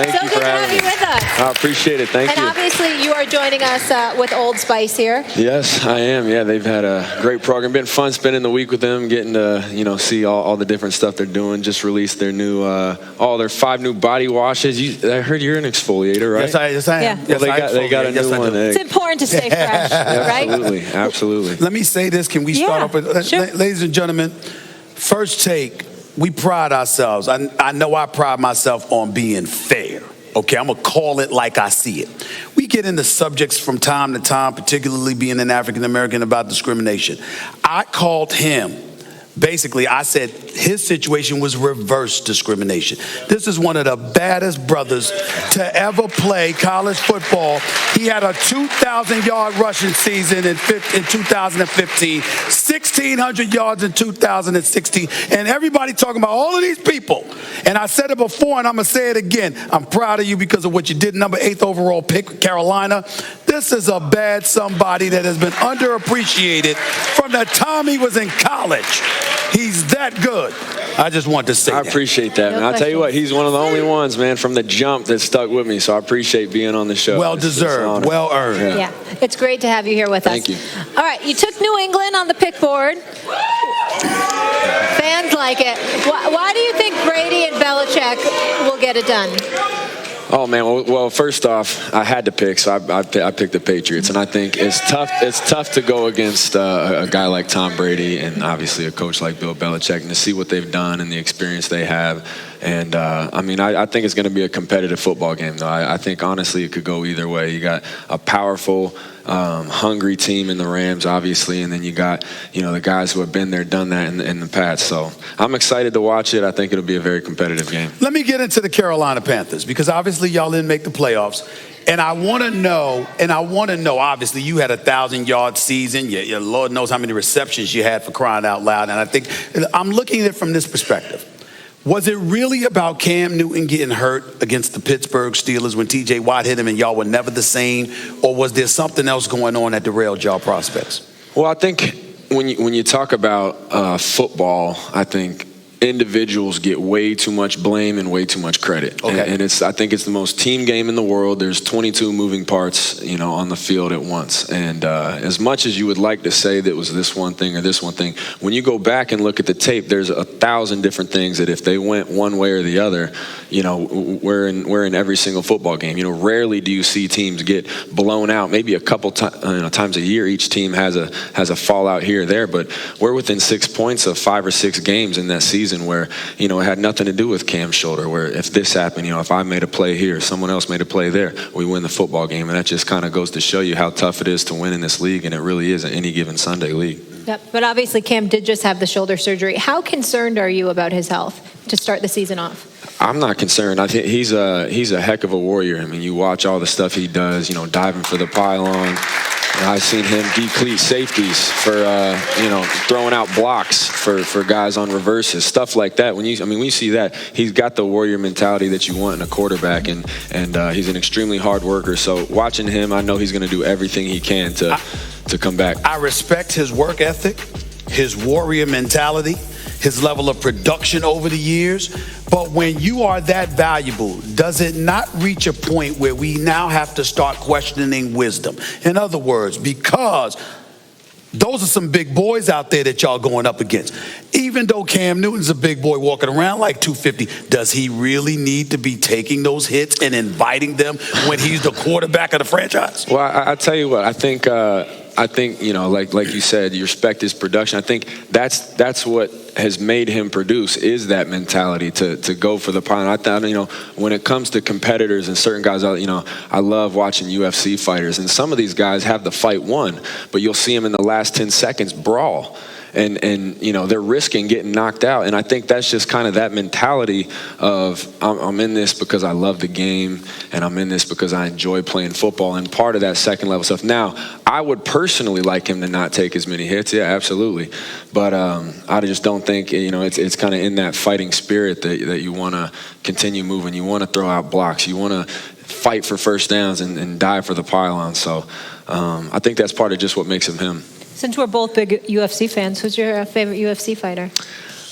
Thank you for having me. So good to have you with us. I appreciate it. Thank you. And obviously, you are joining us with Old Spice here. Yes, I am. Yeah, they've had a great program. Been fun spending the week with them, getting to see all the different stuff they're doing. Just released their new their 5 new body washes. I heard you're an exfoliator, right? Yes, I am. Yeah. Yes, They got a new one. It's important to stay fresh, right? Absolutely. Let me say this. Can we start off with, sure. ladies and gentlemen, First Take, we pride ourselves. I know I pride myself on being fair. Okay, I'm going to call it like I see it. We get into subjects from time to time, particularly being an African American, about discrimination. I called him. Basically, I said his situation was reverse discrimination. This is one of the baddest brothers to ever play college football. He had a 2,000-yard rushing season in 2015, 1,600 yards in 2016, and everybody talking about all of these people. And I said it before, and I'm going to say it again. I'm proud of you because of what you did. Number 8th overall pick, Carolina. This is a bad somebody that has been underappreciated from the time he was in college. He's that good. I just want to say that. I appreciate that, man. I'll tell you what, he's one of the only ones, man, from the jump that stuck with me. So I appreciate being on the show. Well deserved, well earned. Yeah, it's great to have you here with us. Thank you. All right, you took New England on the pick board. Fans like it. Why do you think Brady and Belichick will get it done? Oh man, well, first off, I had to pick, so I picked the Patriots, and I think it's tough. It's tough to go against a guy like Tom Brady and obviously a coach like Bill Belichick, and to see what they've done and the experience they have. And I think it's going to be a competitive football game, though. I think honestly it could go either way. You got a powerful, hungry team in the Rams, obviously, and then you got the guys who have been there, done that in the past. So I'm excited to watch it. I think it'll be a very competitive game. Let me get into the Carolina Panthers, because obviously y'all didn't make the playoffs. And I want to know, obviously you had a 1,000-yard season. Your Lord knows how many receptions you had, for crying out loud. And I think I'm looking at it from this perspective. Was it really about Cam Newton getting hurt against the Pittsburgh Steelers when T.J. Watt hit him and y'all were never the same? Or was there something else going on that derailed y'all prospects? Well, I think when you talk about football, I think individuals get way too much blame and way too much credit. Okay. And I think it's the most team game in the world. There's 22 moving parts, on the field at once. And as much as you would like to say that it was this one thing or this one thing, when you go back and look at the tape, there's 1,000 different things that if they went one way or the other, we're in every single football game. Rarely do you see teams get blown out. Maybe a couple times a year, each team has a fallout here or there, but we're within 6 points of 5 or 6 games in that season where it had nothing to do with Cam's shoulder, where if this happened, if I made a play here, someone else made a play there, we win the football game. And that just kind of goes to show you how tough it is to win in this league, and it really is any given Sunday league. Yep, but obviously Cam did just have the shoulder surgery. How concerned are you about his health to start the season off? I'm not concerned. I think he's a heck of a warrior. I mean, you watch all the stuff he does, diving for the pylon. I've seen him deplete safeties for, throwing out blocks for guys on reverses, stuff like that. When you see that, he's got the warrior mentality that you want in a quarterback, and he's an extremely hard worker. So watching him, I know he's going to do everything he can to come back. I respect his work ethic, his warrior mentality, his level of production over the years. But when you are that valuable, does it not reach a point where we now have to start questioning wisdom? In other words, because those are some big boys out there that y'all going up against. Even though Cam Newton's a big boy walking around like 250, does he really need to be taking those hits and inviting them when he's the quarterback of the franchise? Well, I tell you what, I think like you said, you respect his production. I think that's what has made him produce, is that mentality to go for the pylon. I thought, when it comes to competitors and certain guys, I love watching UFC fighters, and some of these guys have the fight won, but you'll see them in the last 10 seconds brawl. And they're risking getting knocked out. And I think that's just kind of that mentality of I'm in this because I love the game, and I'm in this because I enjoy playing football, and part of that second level stuff. Now, I would personally like him to not take as many hits. Yeah, absolutely. But I just don't think, it's kind of in that fighting spirit that you want to continue moving. You want to throw out blocks. You want to fight for first downs and die for the pylon. So I think that's part of just what makes him him. Since we're both big UFC fans, who's your favorite UFC fighter?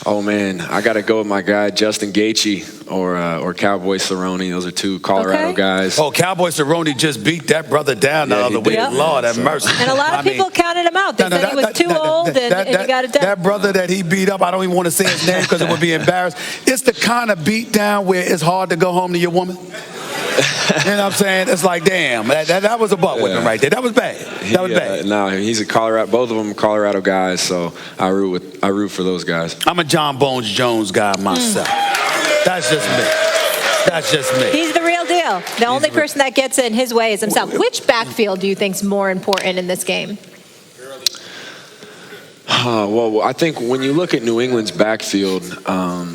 Oh man, I got to go with my guy Justin Gaethje or Cowboy Cerrone. Those are two Colorado guys. Oh, Cowboy Cerrone just beat that brother down the other week. Lord have mercy. And a lot of people counted him out. They said he was too old and he got it done. That brother that he beat up, I don't even want to say his name because it would be embarrassed. It's the kind of beat down where it's hard to go home to your woman. You know what I'm saying? It's like, damn, that was a butt whipping right there. That was bad. That was bad. No, he's a Colorado. Both of them Colorado guys, so I root for those guys. I'm a John Bones Jones guy myself. That's just me. He's the real deal. The only person that gets in his way is himself. Which backfield do you think is more important in this game? Well, I think when you look at New England's backfield,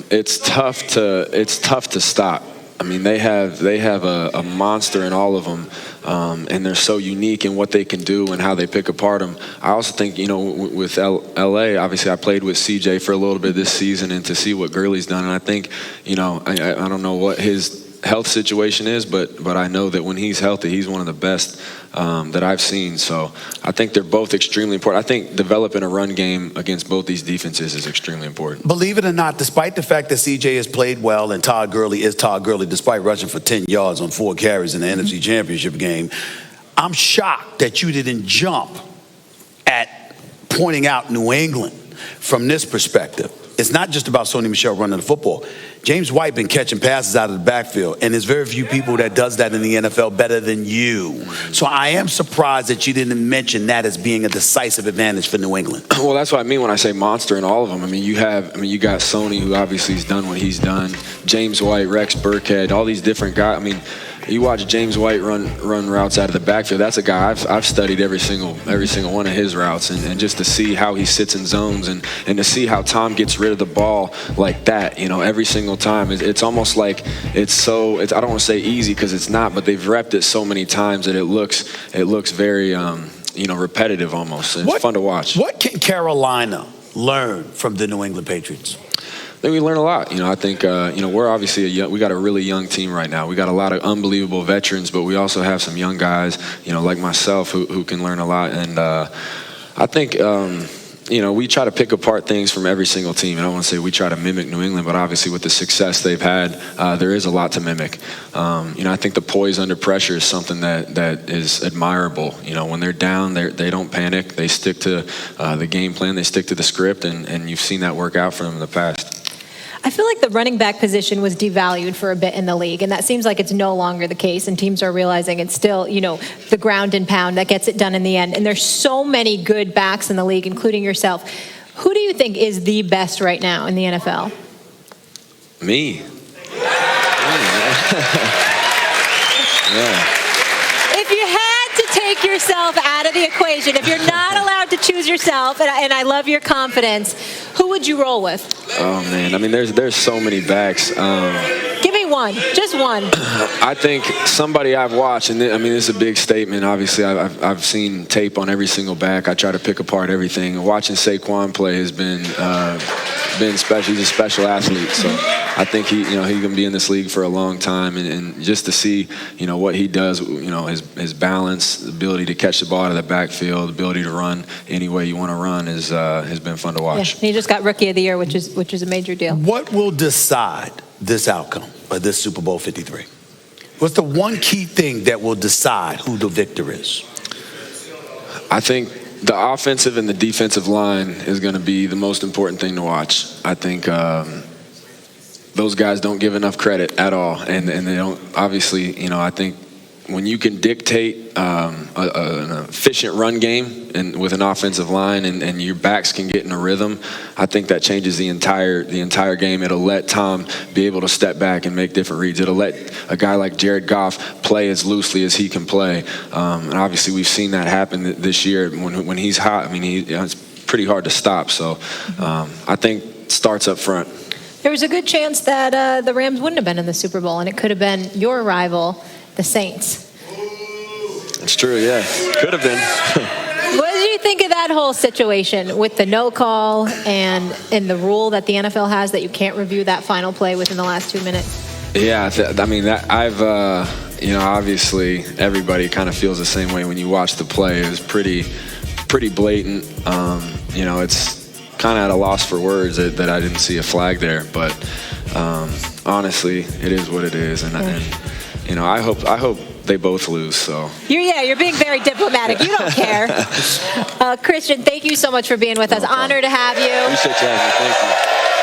it's tough to stop. I mean, they have a monster in all of them, and they're so unique in what they can do and how they pick apart them. I also think, with LA, obviously I played with CJ for a little bit this season, and to see what Gurley's done, and I think, I don't know what his health situation is, but I know that when he's healthy, he's one of the best that I've seen. So I think they're both extremely important. I think developing a run game against both these defenses is extremely important. Believe it or not, despite the fact that CJ has played well and Todd Gurley is Todd Gurley, despite rushing for 10 yards on 4 carries in the NFC Championship game, I'm shocked that you didn't jump at pointing out New England from this perspective. It's not just about Sony Michel running the football. James White been catching passes out of the backfield, and there's very few people that does that in the NFL better than you. So I am surprised that you didn't mention that as being a decisive advantage for New England. Well, that's what I mean when I say monster in all of them. You got Sony, who obviously has done what he's done. James White, Rex Burkhead, all these different guys. You watch James White run routes out of the backfield. That's a guy I've studied every single one of his routes, and just to see how he sits in zones and to see how Tom gets rid of the ball like that, every single time. It's almost like it's I don't want to say easy because it's not, but they've repped it so many times that it looks very repetitive almost. It's fun to watch. What can Carolina learn from the New England Patriots? I think we learn a lot. I think we're obviously we got a really young team right now. We got a lot of unbelievable veterans, but we also have some young guys, like myself, who can learn a lot. And I think we try to pick apart things from every single team. I don't want to say we try to mimic New England, but obviously with the success they've had, there is a lot to mimic. I think the poise under pressure is something that is admirable. When they're down, they don't panic. They stick to the game plan. They stick to the script, and you've seen that work out for them in the past. I feel like the running back position was devalued for a bit in the league, and that seems like it's no longer the case, and teams are realizing it's still, the ground and pound that gets it done in the end. And there's so many good backs in the league, including yourself. Who do you think is the best right now in the NFL? Me. Yeah. If you had to take yourself out of the equation, if you're not allowed to choose yourself, and I love your confidence, who would you roll with? Oh man, there's so many backs. Give me one, just one. I think somebody I've watched, and this is a big statement. Obviously, I've seen tape on every single back. I try to pick apart everything. Watching Saquon play has been special. He's a special athlete, so I think he can be in this league for a long time, and just to see what he does, his balance, the ability to catch the ball out of the backfield, the ability to run any way you want to run has been fun to watch. Yeah, he just got Rookie of the Year, which is a major deal. What will decide this outcome of this Super Bowl 53? What's the one key thing that will decide who the victor is? I think the offensive and the defensive line is going to be the most important thing to watch. I think those guys don't give enough credit at all, and they don't. Obviously, I think when you can dictate an efficient run game and with an offensive line, and your backs can get in a rhythm, I think that changes the entire game. It'll let Tom be able to step back and make different reads. It'll let a guy like Jared Goff play as loosely as he can play. And obviously we've seen that happen this year. When he's hot, it's pretty hard to stop. So I think it starts up front. There was a good chance that the Rams wouldn't have been in the Super Bowl, and it could have been your rival, the Saints. It's true, yeah. Could have been. What did you think of that whole situation with the no call and the rule that the NFL has that you can't review that final play within the last 2 minutes? Yeah, I've obviously everybody kind of feels the same way when you watch the play. It was pretty blatant. kind of at a loss for words that I didn't see a flag there. But honestly, it is what it is, and you know, I hope they both lose. So You're being very diplomatic. You don't care. Christian, thank you so much for being with us. problem. Honor to have you. Appreciate you having me. Thank you.